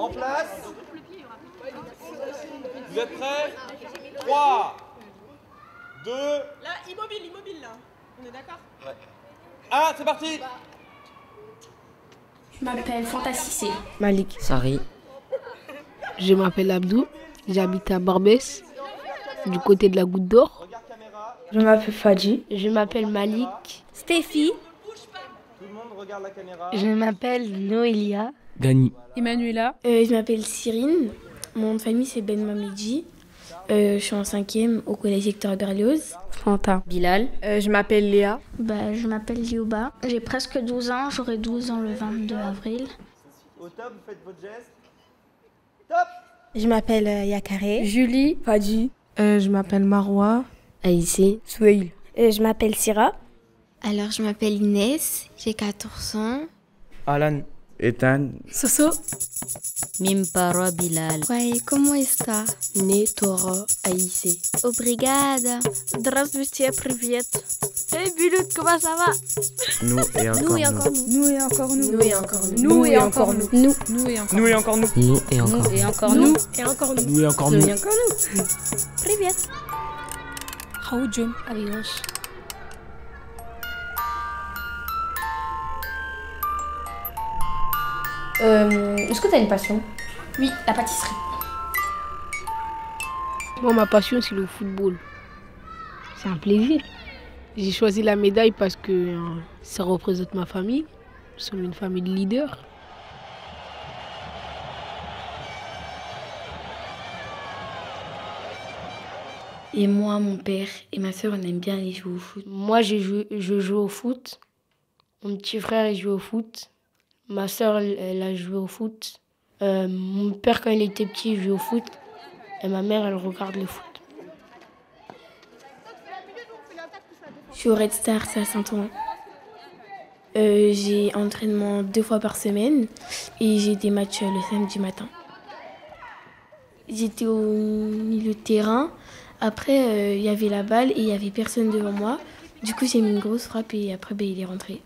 En place. Vous êtes prêts? 3, 2... Là, immobile, là. On est d'accord? Ouais. Ah, c'est parti. Je m'appelle Fantasy. Malik. Sari. Je m'appelle Abdou, j'habite à Barbès, du côté de la Goutte d'Or. Je m'appelle Fadji. Je m'appelle Malik. Stéphie. Tout le monde regarde la caméra. Je m'appelle Noélia. Gani. Emmanuela. Je m'appelle Cyrine. Mon nom de famille c'est Ben Mamidji. Je suis en 5e au collège Hector Berlioz. Fanta. Bilal. Je m'appelle Léa. Je m'appelle Liouba. J'ai presque 12 ans, j'aurai 12 ans le 22 avril. Au top, vous faites votre geste. Top. Je m'appelle Yakare. Julie. Fadji. Je m'appelle Marois. Aïssé. Souheil. Je m'appelle Syrah. Alors, je m'appelle Inès, j'ai 14 ans. Alan. Ethan. Soso. Mimpara Bilal. Ouais, comment está? Netora Aïssé. Obrigada. Здравствуйте, привет. Hey Bulut, comment ça va? Nous et encore nous. Nous et encore nous. Nous et encore nous. Nous et encore nous. Nous et encore nous. Nous et encore nous. Nous et encore. Et encore Nous nous. et encore nous. Nous et encore nous. Nous et encore nous. Привет. Haoudjoum. Adios. Est-ce que tu as une passion? Oui, la pâtisserie. Moi, ma passion, c'est le football. C'est un plaisir. J'ai choisi la médaille parce que ça représente ma famille. Nous sommes une famille de leaders. Et moi, mon père et ma soeur, on aime bien aller jouer au foot. Moi, je joue au foot. Mon petit frère, il joue au foot. Ma soeur, elle a joué au foot. Mon père, quand il était petit, il jouait au foot. Et ma mère, elle regarde le foot. Je suis au Red Star, c'est à Saint-Ouen. J'ai entraînement 2 fois par semaine et j'ai des matchs le samedi matin. J'étais au milieu de terrain. Après, il y avait la balle et il n'y avait personne devant moi. Du coup, j'ai mis une grosse frappe et après, il est rentré.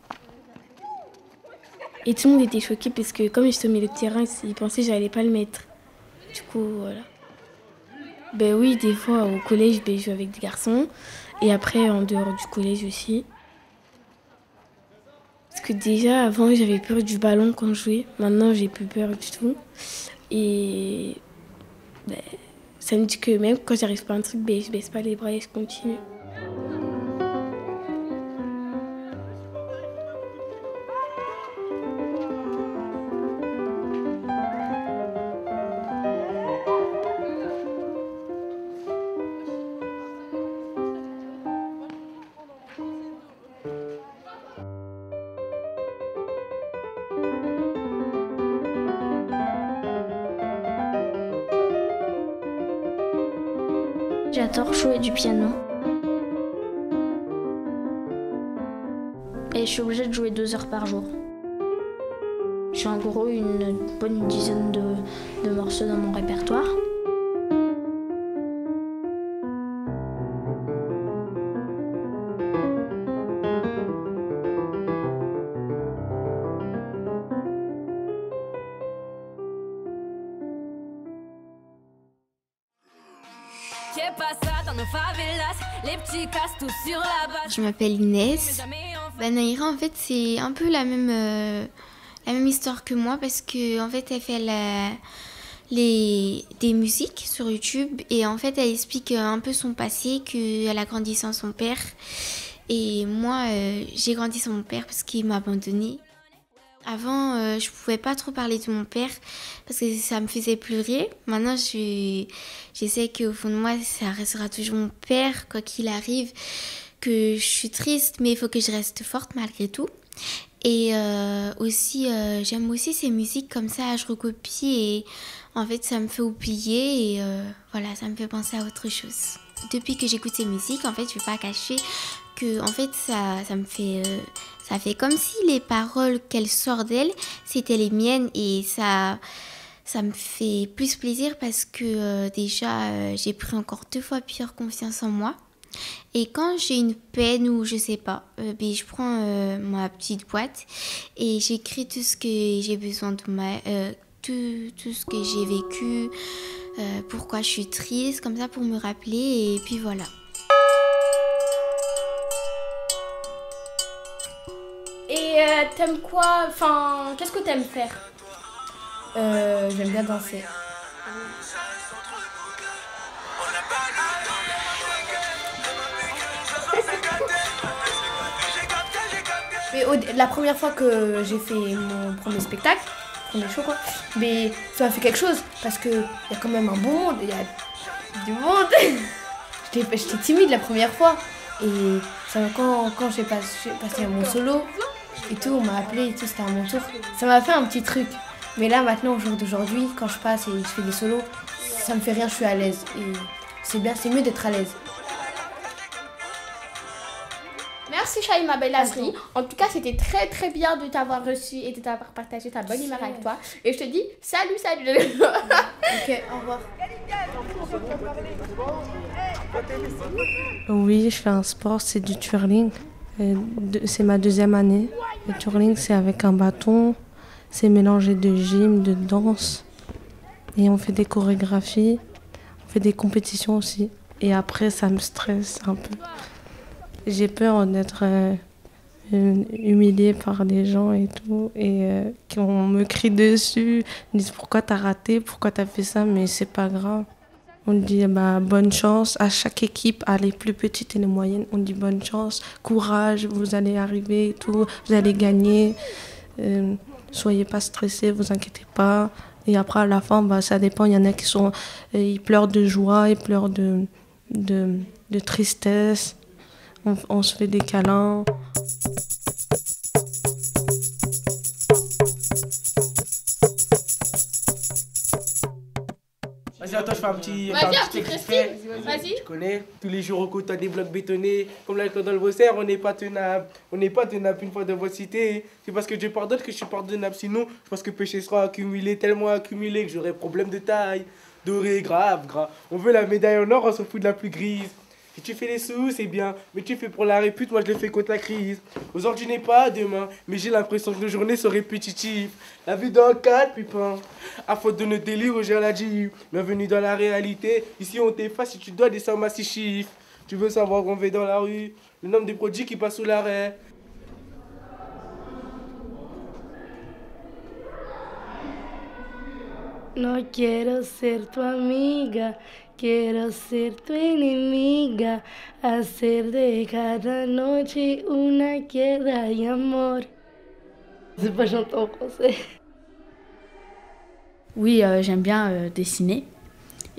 Et tout le monde était choqué parce que comme j'étais au milieu de terrain, ils pensaient que j'allais pas le mettre. Du coup, voilà. Oui, des fois, au collège, je joue avec des garçons. Et après, en dehors du collège aussi. Parce que déjà, avant, j'avais peur du ballon quand je jouais. Maintenant, j'ai plus peur du tout. Et ça me dit que même quand j'arrive pas à un truc, je baisse pas les bras et je continue. J'adore jouer du piano. Et je suis obligée de jouer 2 heures par jour. J'ai en gros une bonne dizaine de morceaux dans mon répertoire. Je m'appelle Inès. Naïra, en fait, c'est un peu la même histoire que moi parce que en fait, elle fait des musiques sur YouTube et en fait, elle explique un peu son passé, qu'elle a grandi sans son père. Et moi, j'ai grandi sans mon père parce qu'il m'a abandonnée. Avant, je pouvais pas trop parler de mon père parce que ça me faisait pleurer. Maintenant, je sais qu'au fond de moi, ça restera toujours mon père, quoi qu'il arrive, que je suis triste, mais il faut que je reste forte malgré tout. Et aussi, j'aime aussi ces musiques comme ça, je recopie et en fait, ça me fait oublier et voilà, ça me fait penser à autre chose. Depuis que j'écoute ces musiques, en fait, je vais pas cacher que en fait, ça me fait... ça fait comme si les paroles qu'elle sort d'elle, c'était les miennes et ça me fait plus plaisir parce que déjà, j'ai pris encore 2 fois plus confiance en moi. Et quand j'ai une peine ou je sais pas, je prends ma petite boîte et j'écris tout ce que j'ai besoin tout ce que j'ai vécu, pourquoi je suis triste, comme ça pour me rappeler et puis voilà. Et t'aimes quoi? Enfin, qu'est-ce que t'aimes faire? J'aime bien danser. Mais la première fois que j'ai fait mon premier spectacle, premier show quoi, mais ça m'a fait quelque chose parce que y a quand même un bon monde, il y a du monde. J'étais timide la première fois et ça, quand j'ai passé à mon solo et tout, on m'a appelé et tout, c'était à mon tour. Ça m'a fait un petit truc. Mais là maintenant au jour d'aujourd'hui, quand je passe et je fais des solos, ça me fait rien, je suis à l'aise et c'est bien, c'est mieux d'être à l'aise. Merci Shaima Belazri. En tout cas, c'était très très bien de t'avoir reçu et de t'avoir partagé ta bonne humeur avec toi. Et je te dis salut. Ok, au revoir. Oui, je fais un sport, c'est du twirling. C'est ma 2e année. Le twirling, c'est avec un bâton. C'est mélangé de gym, de danse. Et on fait des chorégraphies. On fait des compétitions aussi. Et après, ça me stresse un peu. J'ai peur d'être humiliée par des gens et tout. Et qu'on me crie dessus. Ils disent pourquoi t'as raté, pourquoi t'as fait ça, mais c'est pas grave. On dit bonne chance à chaque équipe, à les plus petites et les moyennes. On dit bonne chance, courage, vous allez arriver et tout, vous allez gagner. Soyez pas stressés, vous inquiétez pas. Et après, à la fin, ça dépend. Il y en a qui ils pleurent de joie, ils pleurent de tristesse. On se fait des câlins. Vas-y, attends, je fais un petit Christine, vas-y. Tu connais, tous les jours, on côtoie des blocs bétonnés. Comme là, dans le Vaussaire, on n'est pas tenable. On n'est pas tenable une fois dans votre cité. C'est parce que Dieu pardonne que je suis pardonnable. Sinon, je pense que le péché sera accumulé, tellement accumulé que j'aurai problème de taille. Doré, grave. On veut la médaille en or, on s'en fout de la plus grise. Si tu fais les sous, c'est bien, mais tu fais pour la répute, moi je le fais contre la crise. Aujourd'hui n'est pas demain, mais j'ai l'impression que nos journées sont répétitives. La vie dans le cadre, pépin. À faute de nos délires, Roger l'a dit. Bienvenue dans la réalité. Ici on t'efface si tu dois descendre à 6 chiffres. Tu veux savoir qu'on fait dans la rue, le nombre de produits qui passent sous l'arrêt. No quiero ser tu amiga, quiero ser tu enemiga, hacer de cada noche una guerra y amor. C'est pas chanter en français. Oui, j'aime bien dessiner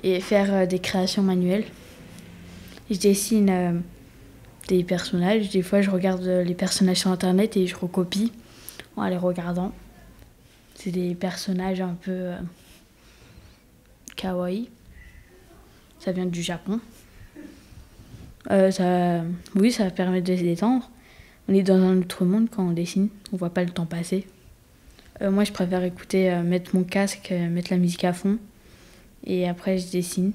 et faire des créations manuelles. Je dessine des personnages. Des fois, je regarde les personnages sur Internet et je recopie en les regardant. C'est des personnages un peu kawaii. Ça vient du Japon. Ça permet de se détendre. On est dans un autre monde quand on dessine. On voit pas le temps passer. Moi, je préfère mettre mon casque, mettre la musique à fond. Et après, je dessine.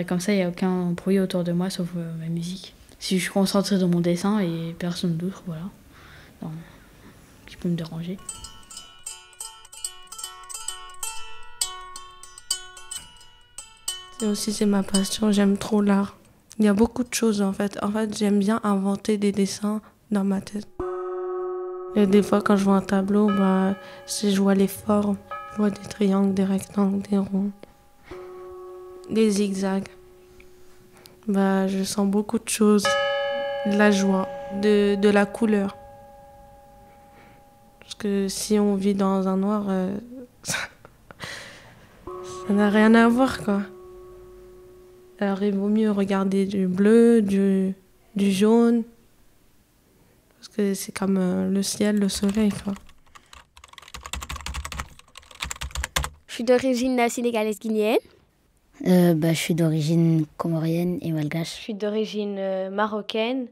Comme ça, il n'y a aucun bruit autour de moi sauf ma musique. Si je suis concentrée dans mon dessin et personne d'autre, voilà. Donc, qui peut me déranger. C'est ma passion, j'aime trop l'art. Il y a beaucoup de choses en fait. En fait, j'aime bien inventer des dessins dans ma tête. Et des fois, quand je vois un tableau, je vois les formes. Je vois des triangles, des rectangles, des ronds, des zigzags. Je sens beaucoup de choses. De la joie, de la couleur. Parce que si on vit dans un noir, ça n'a rien à voir, quoi. Alors il vaut mieux regarder du bleu, du jaune, parce que c'est comme le ciel, le soleil, quoi. Je suis d'origine sénégalaise guinéenne. Je suis d'origine comorienne et malgache. Je suis d'origine marocaine,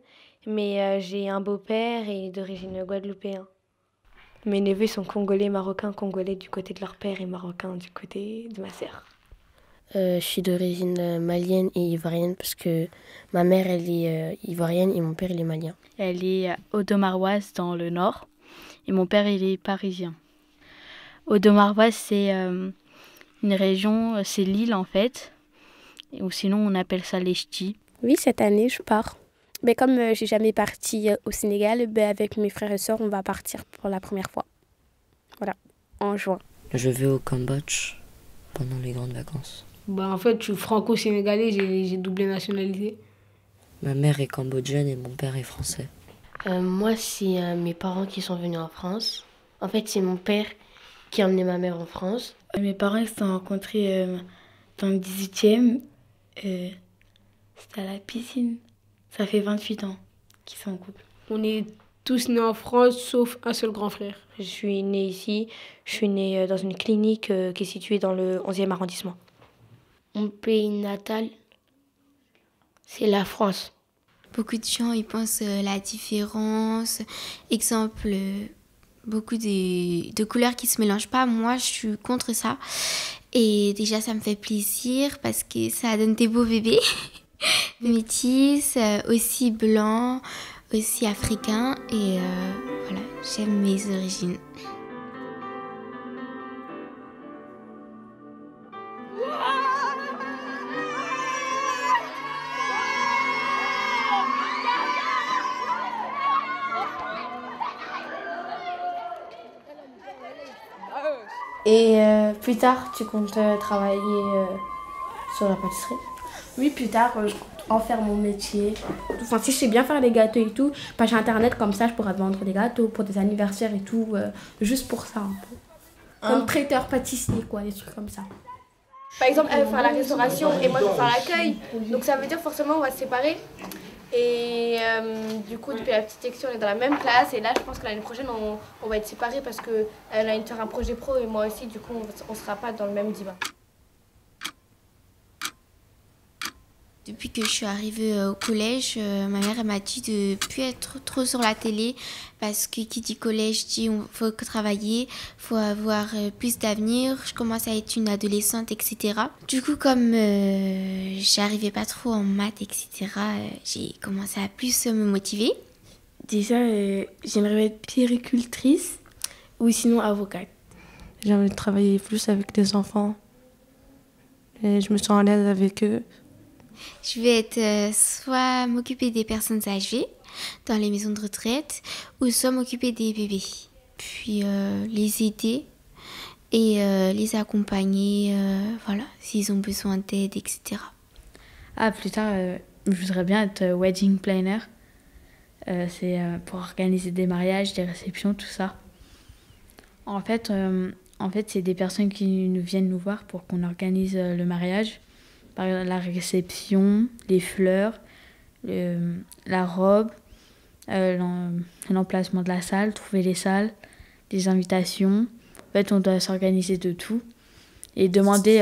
mais j'ai un beau-père et d'origine guadeloupéen. Mes neveux sont congolais, marocains, congolais du côté de leur père et marocains du côté de ma sœur. Je suis d'origine malienne et ivoirienne parce que ma mère elle est ivoirienne et mon père il est malien. Elle est audomaroise dans le nord et mon père il est parisien. Audomar-Vaz, c'est une région, c'est l'île en fait. Ou sinon, on appelle ça les ch'tis. Oui, cette année, je pars. Mais comme j'ai jamais parti au Sénégal, avec mes frères et sœurs, on va partir pour la première fois. Voilà, en juin. Je vais au Cambodge pendant les grandes vacances. En fait, je suis franco-sénégalais, j'ai doublé nationalité. Ma mère est cambodgienne et mon père est français. Moi, c'est mes parents qui sont venus en France. En fait, c'est mon père qui a emmené ma mère en France. Mes parents ils se sont rencontrés dans le 18e. C'était à la piscine. Ça fait 28 ans qu'ils sont en couple. On est tous nés en France, sauf un seul grand frère. Je suis née ici. Je suis née dans une clinique qui est située dans le 11e arrondissement. Mon pays natal, c'est la France. Beaucoup de gens ils pensent la différence. Exemple, beaucoup de couleurs qui se mélangent pas. Moi, je suis contre ça. Et déjà, ça me fait plaisir parce que ça donne des beaux bébés. Métis, aussi blancs, aussi africains. Et voilà, j'aime mes origines. Et plus tard, tu comptes travailler sur la pâtisserie? Oui, plus tard, je compte en faire mon métier. Enfin, si je sais bien faire les gâteaux et tout, page internet comme ça, je pourrais vendre des gâteaux pour des anniversaires et tout, juste pour ça un peu. Comme traiteur pâtissier, quoi, des trucs comme ça. Par exemple, elle va faire la restauration et moi je vais faire l'accueil. Donc ça veut dire forcément on va se séparer. Et du coup, depuis la petite section, on est dans la même classe. Et là, je pense que l'année prochaine, on va être séparés parce qu'elle a envie de faire un projet pro et moi aussi. Du coup, on ne sera pas dans le même divan. Depuis que je suis arrivée au collège, ma mère elle m'a dit de ne plus être trop sur la télé parce que qui dit collège dit il faut travailler, il faut avoir plus d'avenir. Je commence à être une adolescente, etc. Du coup, comme j'arrivais pas trop en maths, etc., j'ai commencé à plus me motiver. Déjà, j'aimerais être puéricultrice ou sinon avocate. J'ai envie de travailler plus avec les enfants et je me sens à l'aise avec eux. Je vais être soit m'occuper des personnes âgées dans les maisons de retraite ou soit m'occuper des bébés. Puis les aider et les accompagner, voilà, s'ils ont besoin d'aide, etc. Ah, plus tard, je voudrais bien être wedding planner. C'est pour organiser des mariages, des réceptions, tout ça. En fait, c'est des personnes qui viennent nous voir pour qu'on organise le mariage. Par exemple, la réception, les fleurs, la robe, l'emplacement de la salle, trouver les salles, les invitations. En fait, on doit s'organiser de tout et demander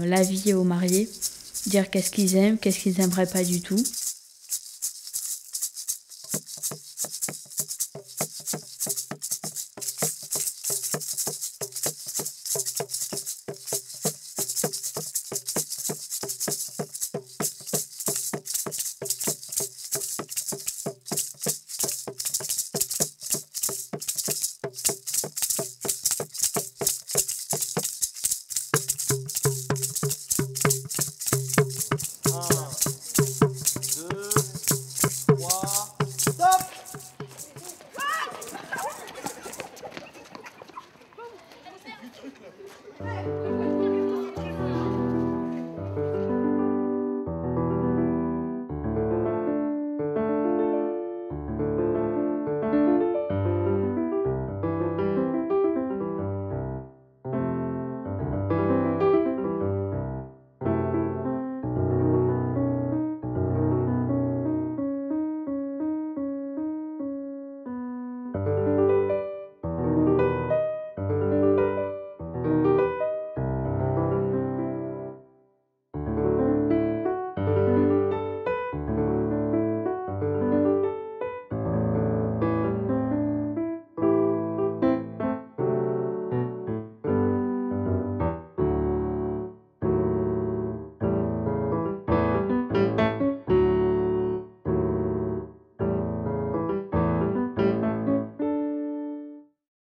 l'avis aux mariés, dire qu'est-ce qu'ils aiment, qu'est-ce qu'ils n'aimeraient pas du tout.